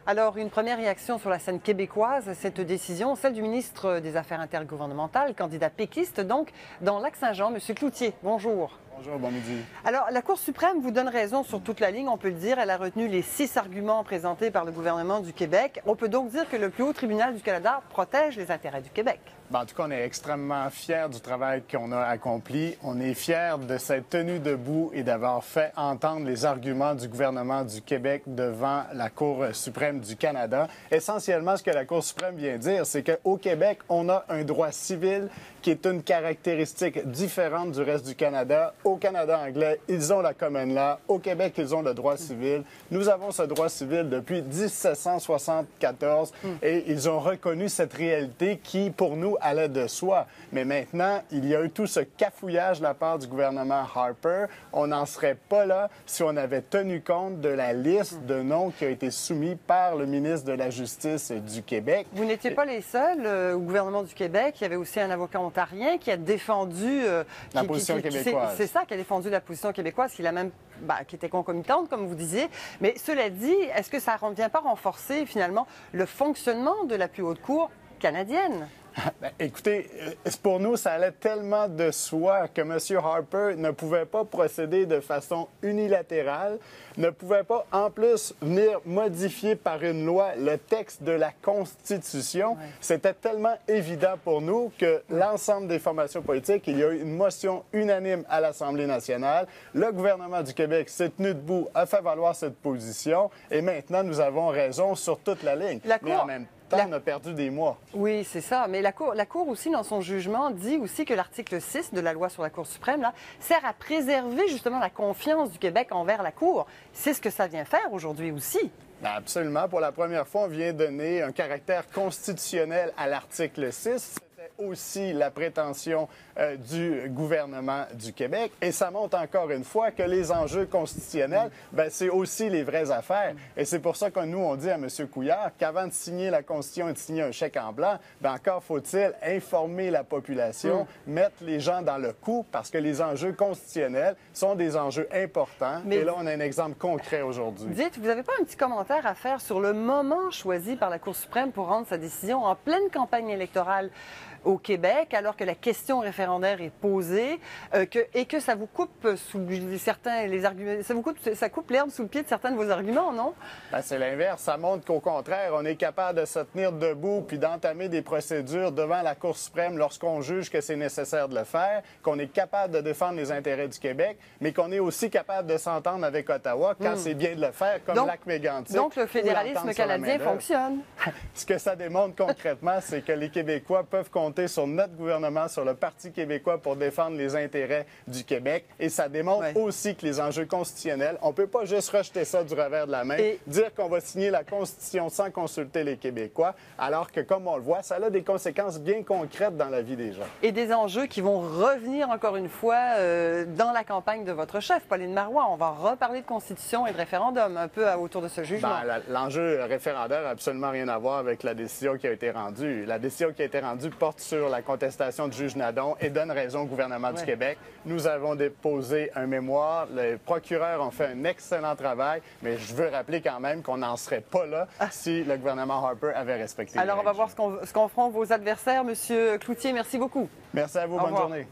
Alors, une première réaction sur la scène québécoise, cette décision, celle du ministre des Affaires intergouvernementales, candidat péquiste, donc, dans Lac-Saint-Jean, M. Cloutier. Bonjour. Bonjour, bon midi. Alors, la Cour suprême vous donne raison sur toute la ligne, on peut le dire. Elle a retenu les 6 arguments présentés par le gouvernement du Québec. On peut donc dire que le plus haut tribunal du Canada protège les intérêts du Québec. En tout cas, on est extrêmement fiers du travail qu'on a accompli. On est fiers de s'être tenu debout et d'avoir fait entendre les arguments du gouvernement du Québec devant la Cour suprême du Canada. Essentiellement, ce que la Cour suprême vient dire, c'est qu'au Québec, on a un droit civil qui est une caractéristique différente du reste du Canada. Au Canada anglais, ils ont la common law. Au Québec, ils ont le droit civil. Nous avons ce droit civil depuis 1774 et ils ont reconnu cette réalité qui, pour nous, allait de soi. Mais maintenant, il y a eu tout ce cafouillage de la part du gouvernement Harper. On n'en serait pas là si on avait tenu compte de la liste de noms qui a été soumis par le ministre de la Justice du Québec. Vous n'étiez pas les seuls au gouvernement du Québec. Il y avait aussi un avocat ontarien qui a défendu la position québécoise. C'est ça, qui a défendu la position québécoise, qui était concomitante, comme vous disiez. Mais cela dit, est-ce que ça ne vient pas renforcer finalement le fonctionnement de la plus haute cour canadienne? Écoutez, pour nous, ça allait tellement de soi que M. Harper ne pouvait pas procéder de façon unilatérale, ne pouvait pas, en plus, venir modifier par une loi le texte de la Constitution. Ouais. C'était tellement évident pour nous que l'ensemble des formations politiques, il y a eu une motion unanime à l'Assemblée nationale. Le gouvernement du Québec s'est tenu debout, a fait valoir cette position, et maintenant, nous avons raison sur toute la ligne. Mais en même temps, on a perdu des mois. Oui, c'est ça. Mais la Cour aussi, dans son jugement, dit aussi que l'article 6 de la loi sur la Cour suprême là, sert à préserver justement la confiance du Québec envers la Cour. C'est ce que ça vient faire aujourd'hui aussi. Absolument. Pour la première fois, on vient donner un caractère constitutionnel à l'article 6. Aussi la prétention du gouvernement du Québec. Et ça montre encore une fois que les enjeux constitutionnels, c'est aussi les vraies affaires. Et c'est pour ça que nous, on dit à M. Couillard qu'avant de signer la Constitution et de signer un chèque en blanc, encore faut-il informer la population, mettre les gens dans le coup, parce que les enjeux constitutionnels sont des enjeux importants. Et là, on a un exemple concret aujourd'hui. Dites, vous n'avez pas un petit commentaire à faire sur le moment choisi par la Cour suprême pour rendre sa décision en pleine campagne électorale au Québec, alors que la question référendaire est posée, et que ça vous coupe ça coupe l'herbe sous le pied de certains de vos arguments, non? C'est l'inverse. Ça montre qu'au contraire, on est capable de se tenir debout puis d'entamer des procédures devant la Cour suprême lorsqu'on juge que c'est nécessaire de le faire, qu'on est capable de défendre les intérêts du Québec, mais qu'on est aussi capable de s'entendre avec Ottawa quand c'est bien de le faire, comme Lac-Mégantic. Donc le fédéralisme canadien fonctionne. Ce que ça démontre concrètement, c'est que les Québécois peuvent compter sur notre gouvernement, sur le Parti québécois pour défendre les intérêts du Québec. Et ça démontre aussi que les enjeux constitutionnels, on ne peut pas juste rejeter ça du revers de la main, dire qu'on va signer la Constitution sans consulter les Québécois, alors que, comme on le voit, ça a des conséquences bien concrètes dans la vie des gens. Et des enjeux qui vont revenir encore une fois dans la campagne de votre chef, Pauline Marois. On va reparler de Constitution et de référendum un peu autour de ce jugement. L'enjeu référendaire n'a absolument rien à voir avec la décision qui a été rendue. La décision qui a été rendue porte sur la contestation du juge Nadon et donne raison au gouvernement du Québec. Nous avons déposé un mémoire. Les procureurs ont fait un excellent travail, mais je veux rappeler quand même qu'on n'en serait pas là si le gouvernement Harper avait respecté les règles. Alors, on va voir ce qu'en feront vos adversaires. Monsieur Cloutier, merci beaucoup. Merci à vous. Bonne journée.